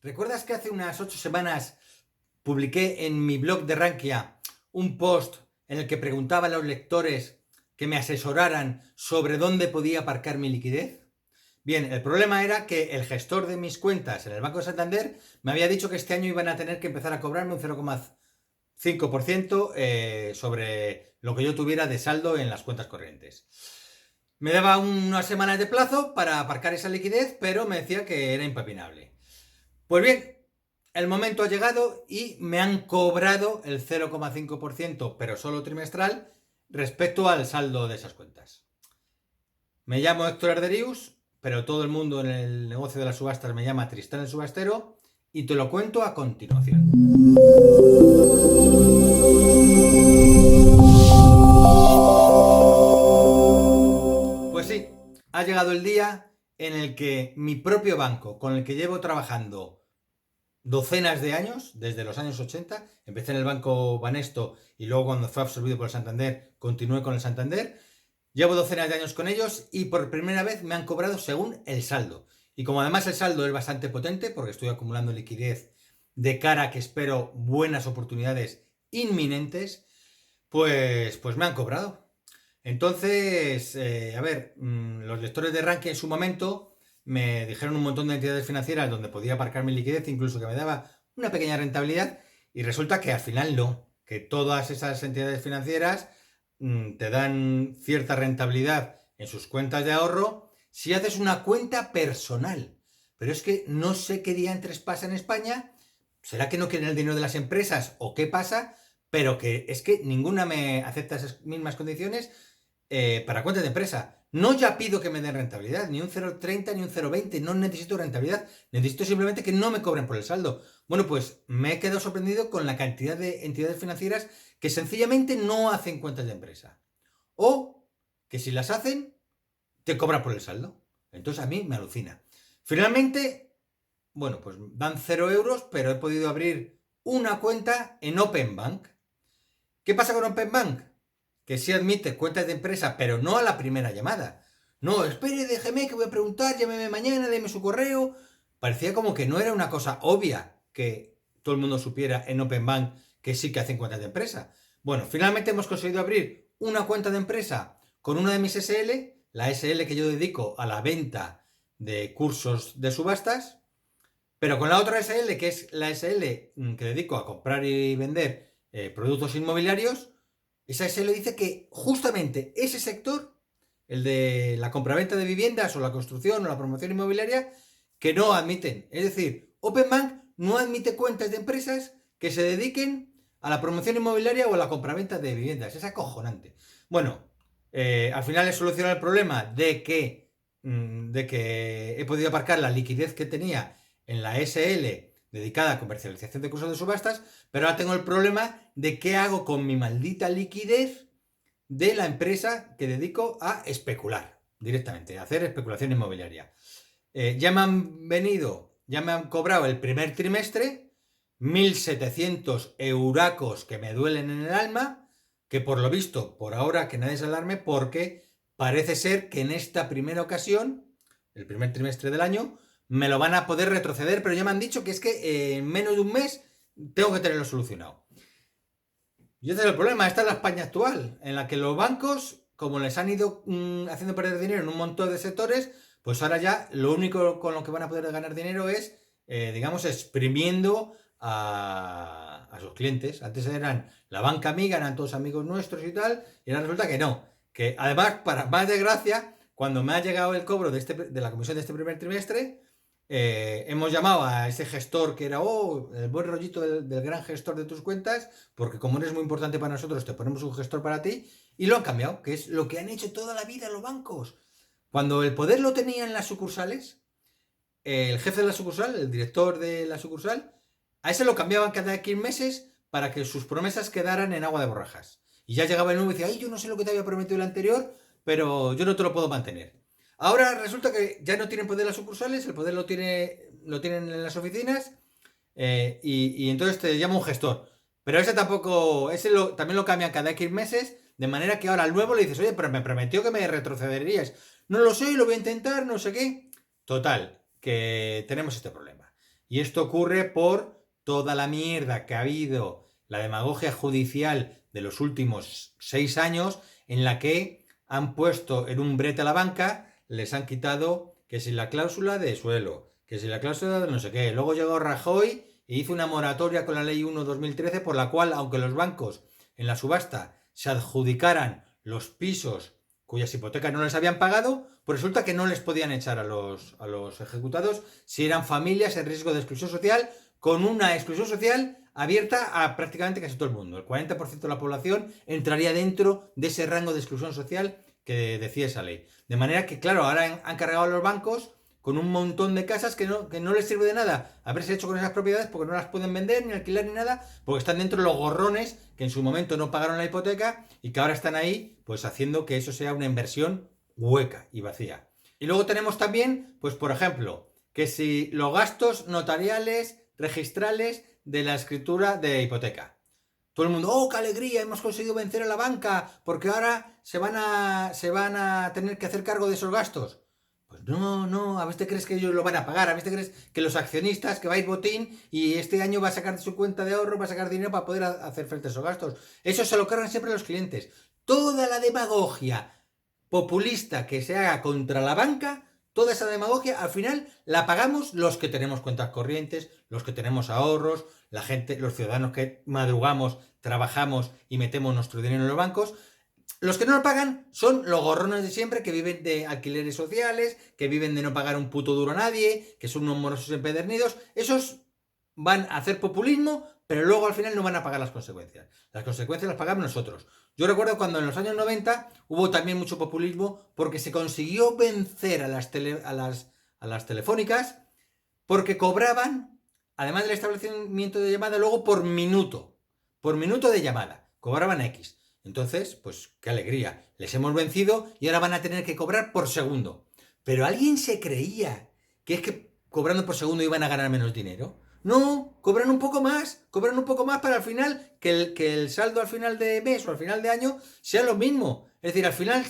¿Recuerdas que hace unas 8 semanas publiqué en mi blog de Rankia un post en el que preguntaba a los lectores que me asesoraran sobre dónde podía aparcar mi liquidez? Bien, el problema era que el gestor de mis cuentas en el Banco de Santander me había dicho que este año iban a tener que empezar a cobrarme un 0,5% sobre lo que yo tuviera de saldo en las cuentas corrientes. Me daba unas semanas de plazo para aparcar esa liquidez, pero me decía que era impepinable. Pues bien, el momento ha llegado y me han cobrado el 0,5%, pero solo trimestral, respecto al saldo de esas cuentas. Me llamo Héctor Arderius, pero todo el mundo en el negocio de las subastas me llama Tristán el Subastero, y te lo cuento a continuación. Pues sí, ha llegado el día en el que mi propio banco, con el que llevo trabajando docenas de años, desde los años 80, empecé en el Banco Banesto y luego cuando fue absorbido por el Santander, continué con el Santander. Llevo docenas de años con ellos y por primera vez me han cobrado según el saldo. Y como además el saldo es bastante potente, porque estoy acumulando liquidez de cara a que espero buenas oportunidades inminentes, pues me han cobrado. Entonces, los lectores de Rankia en su momento me dijeron un montón de entidades financieras donde podía aparcar mi liquidez, incluso que me daba una pequeña rentabilidad, y resulta que al final no, que todas esas entidades financieras te dan cierta rentabilidad en sus cuentas de ahorro si haces una cuenta personal. Pero es que no sé qué diantres pasa en España, será que no quieren el dinero de las empresas o qué pasa, pero que es que ninguna me acepta esas mismas condiciones para cuentas de empresa. No ya pido que me den rentabilidad, ni un 0,30 ni un 0,20, no necesito rentabilidad, necesito simplemente que no me cobren por el saldo. Bueno, pues me he quedado sorprendido con la cantidad de entidades financieras que sencillamente no hacen cuentas de empresa. O que si las hacen, te cobran por el saldo. Entonces a mí me alucina. Finalmente, bueno, pues dan 0 euros, pero he podido abrir una cuenta en Open Bank. ¿Qué pasa con Open Bank? Que sí admite cuentas de empresa, pero no a la primera llamada. No, espere, déjeme que voy a preguntar, llámeme mañana, déme su correo. Parecía como que no era una cosa obvia que todo el mundo supiera en Open Bank que sí que hacen cuentas de empresa. Bueno, finalmente hemos conseguido abrir una cuenta de empresa con una de mis SL, la SL que yo dedico a la venta de cursos de subastas, pero con la otra SL, que es la SL que dedico a comprar y vender productos inmobiliarios, esa SL dice que justamente ese sector, el de la compraventa de viviendas o la construcción o la promoción inmobiliaria, que no admiten. Es decir, Open Bank no admite cuentas de empresas que se dediquen a la promoción inmobiliaria o a la compraventa de viviendas. Es acojonante. Bueno, al final he solucionado el problema de que he podido aparcar la liquidez que tenía en la SL dedicada a comercialización de cursos de subastas, pero ahora tengo el problema de qué hago con mi maldita liquidez de la empresa que dedico a especular directamente, a hacer especulación inmobiliaria. Ya me han cobrado el primer trimestre 1.700 euracos que me duelen en el alma, que por lo visto, por ahora que nadie se alarme, porque parece ser que en esta primera ocasión, el primer trimestre del año, me lo van a poder retroceder, pero ya me han dicho que es que en menos de un mes tengo que tenerlo solucionado. Y ese es el problema, esta es la España actual, en la que los bancos, como les han ido haciendo perder dinero en un montón de sectores, pues ahora ya lo único con lo que van a poder ganar dinero es, digamos, exprimiendo a sus clientes. Antes eran la banca amiga, eran todos amigos nuestros y tal, y ahora resulta que no. Que además, para más desgracia, cuando me ha llegado el cobro de la comisión de este primer trimestre, hemos llamado a ese gestor que era, el buen rollito del gran gestor de tus cuentas, porque como eres muy importante para nosotros, te ponemos un gestor para ti, y lo han cambiado, que es lo que han hecho toda la vida los bancos. Cuando el poder lo tenían las sucursales, el jefe de la sucursal, el director de la sucursal, a ese lo cambiaban cada 15 meses para que sus promesas quedaran en agua de borrajas. Y ya llegaba el nuevo y decía, ay, yo no sé lo que te había prometido el anterior, pero yo no te lo puedo mantener. Ahora resulta que ya no tienen poder las sucursales, el poder lo tienen en las oficinas, y entonces te llama un gestor. Pero ese tampoco, también lo cambian cada X meses, de manera que ahora al nuevo le dices, oye, pero me prometió que me retrocederías. No lo sé, lo voy a intentar, no sé qué. Total, que tenemos este problema. Y esto ocurre por toda la mierda que ha habido, la demagogia judicial de los últimos 6 años, en la que han puesto en un brete a la banca, les han quitado que si la cláusula de suelo, que si la cláusula de no sé qué. Luego llegó Rajoy e hizo una moratoria con la ley 1/2013 por la cual, aunque los bancos en la subasta se adjudicaran los pisos cuyas hipotecas no les habían pagado, pues resulta que no les podían echar a los ejecutados si eran familias en riesgo de exclusión social, con una exclusión social abierta a prácticamente casi todo el mundo. El 40% de la población entraría dentro de ese rango de exclusión social que decía esa ley. De manera que, claro, ahora han cargado a los bancos con un montón de casas que no les sirve de nada haberse hecho con esas propiedades porque no las pueden vender, ni alquilar, ni nada, porque están dentro los gorrones que en su momento no pagaron la hipoteca y que ahora están ahí, pues haciendo que eso sea una inversión hueca y vacía. Y luego tenemos también, pues por ejemplo, que si los gastos notariales, registrales de la escritura de hipoteca. Todo el mundo, ¡oh, qué alegría! Hemos conseguido vencer a la banca porque ahora se van a tener que hacer cargo de esos gastos. Pues no, a ver te crees que ellos lo van a pagar, a ver te crees que los accionistas, que va a ir botín y este año va a sacar de su cuenta de ahorro, va a sacar dinero para poder hacer frente a esos gastos. Eso se lo cargan siempre los clientes. Toda la demagogia populista que se haga contra la banca, toda esa demagogia, al final la pagamos los que tenemos cuentas corrientes, los que tenemos ahorros, la gente, los ciudadanos que madrugamos, trabajamos y metemos nuestro dinero en los bancos. Los que no lo pagan son los gorrones de siempre que viven de alquileres sociales, que viven de no pagar un puto duro a nadie, que son unos morosos empedernidos. Esos van a hacer populismo, pero luego al final no van a pagar las consecuencias. Las consecuencias las pagamos nosotros. Yo recuerdo cuando en los años 90 hubo también mucho populismo porque se consiguió vencer a las telefónicas porque cobraban, además del establecimiento de llamada, luego por minuto de llamada. Cobraban X. Entonces, pues qué alegría. Les hemos vencido y ahora van a tener que cobrar por segundo. Pero alguien se creía que es que cobrando por segundo iban a ganar menos dinero. No, cobran un poco más para al final que el saldo al final de mes o al final de año sea lo mismo. Es decir, al final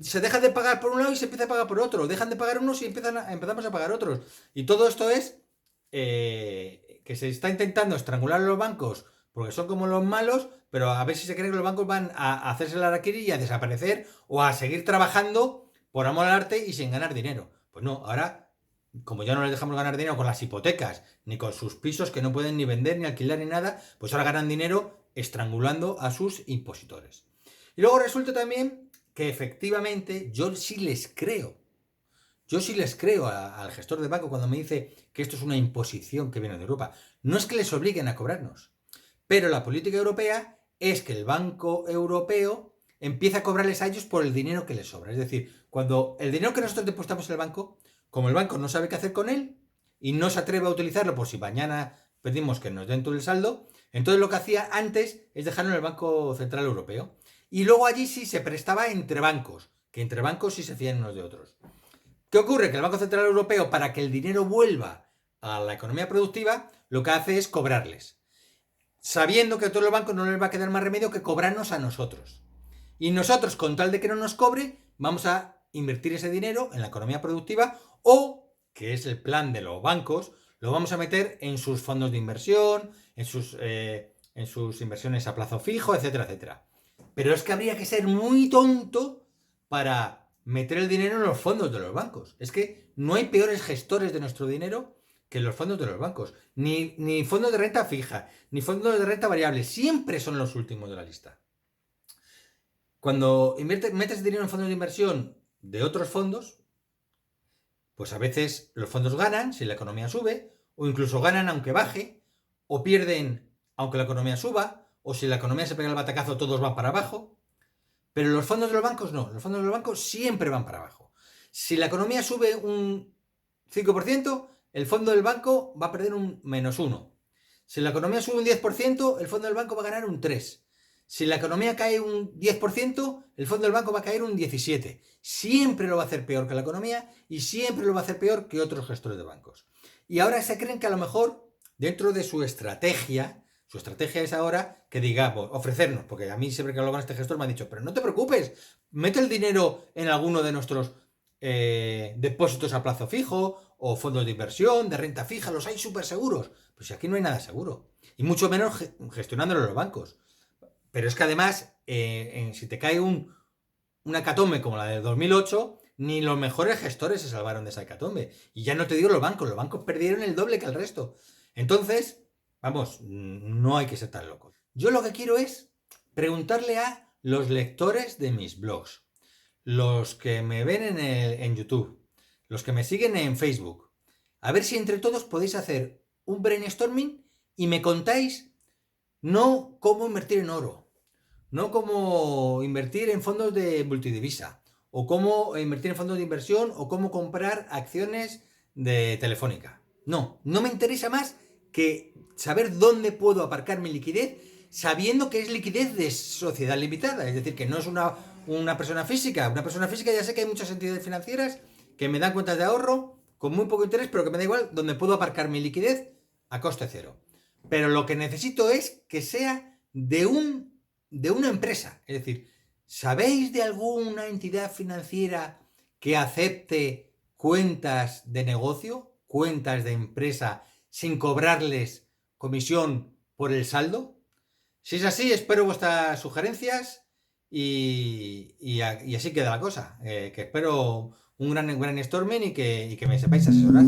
se deja de pagar por un lado y se empieza a pagar por otro. Dejan de pagar unos y empezamos a pagar otros. Y todo esto es que se está intentando estrangular a los bancos porque son como los malos, pero a ver si se cree que los bancos van a hacerse la harakiri y a desaparecer o a seguir trabajando por amor al arte y sin ganar dinero. Pues no, ahora, como ya no les dejamos ganar dinero con las hipotecas, ni con sus pisos que no pueden ni vender, ni alquilar, ni nada, pues ahora ganan dinero estrangulando a sus impositores. Y luego resulta también que efectivamente yo sí les creo. Yo sí les creo al gestor de banco cuando me dice que esto es una imposición que viene de Europa. No es que les obliguen a cobrarnos. Pero la política europea es que el Banco Europeo empieza a cobrarles a ellos por el dinero que les sobra. Es decir, cuando el dinero que nosotros depositamos en el banco, como el banco no sabe qué hacer con él y no se atreve a utilizarlo por si mañana pedimos que nos den todo el saldo, entonces lo que hacía antes es dejarlo en el Banco Central Europeo. Y luego allí sí se prestaba entre bancos, que entre bancos sí se fían unos de otros. ¿Qué ocurre? Que el Banco Central Europeo, para que el dinero vuelva a la economía productiva, lo que hace es cobrarles, sabiendo que a todos los bancos no les va a quedar más remedio que cobrarnos a nosotros. Y nosotros, con tal de que no nos cobre, vamos a invertir ese dinero en la economía productiva o, que es el plan de los bancos, lo vamos a meter en sus fondos de inversión, en sus inversiones a plazo fijo, etcétera, etcétera. Pero es que habría que ser muy tonto para meter el dinero en los fondos de los bancos. Es que no hay peores gestores de nuestro dinero que los fondos de los bancos. Ni fondos de renta fija, ni fondos de renta variable. Siempre son los últimos de la lista. Cuando metes dinero en fondos de inversión de otros fondos, pues a veces los fondos ganan si la economía sube, o incluso ganan aunque baje, o pierden aunque la economía suba, o si la economía se pega el batacazo todos van para abajo. Pero los fondos de los bancos no. Los fondos de los bancos siempre van para abajo. Si la economía sube un 5%, el fondo del banco va a perder un -1. Si la economía sube un 10%, el fondo del banco va a ganar un 3. Si la economía cae un 10%, el fondo del banco va a caer un 17. Siempre lo va a hacer peor que la economía y siempre lo va a hacer peor que otros gestores de bancos. Y ahora se creen que a lo mejor, dentro de su estrategia es ahora que digamos, ofrecernos, porque a mí siempre que hablo con este gestor me ha dicho, pero no te preocupes, mete el dinero en alguno de nuestros depósitos a plazo fijo o fondos de inversión, de renta fija, los hay súper seguros. Pues si aquí no hay nada seguro. Y mucho menos gestionándolo los bancos. Pero es que además, si te cae una hecatombe como la del 2008, ni los mejores gestores se salvaron de esa hecatombe. Y ya no te digo los bancos perdieron el doble que el resto. Entonces, vamos, no hay que ser tan locos. Yo lo que quiero es preguntarle a los lectores de mis blogs, los que me ven en YouTube, los que me siguen en Facebook, a ver si entre todos podéis hacer un brainstorming y me contáis no cómo invertir en oro, no cómo invertir en fondos de multidivisa, o cómo invertir en fondos de inversión, o cómo comprar acciones de Telefónica. No, no me interesa más que saber dónde puedo aparcar mi liquidez, sabiendo que es liquidez de sociedad limitada, es decir, que no es una persona física. Una persona física ya sé que hay muchas entidades financieras que me dan cuentas de ahorro con muy poco interés, pero que me da igual, donde puedo aparcar mi liquidez a coste cero. Pero lo que necesito es que sea de una empresa. Es decir, ¿sabéis de alguna entidad financiera que acepte cuentas de negocio, cuentas de empresa, sin cobrarles comisión por el saldo? Si es así, espero vuestras sugerencias y así queda la cosa. Que espero un gran brainstorming y que me sepáis asesorar.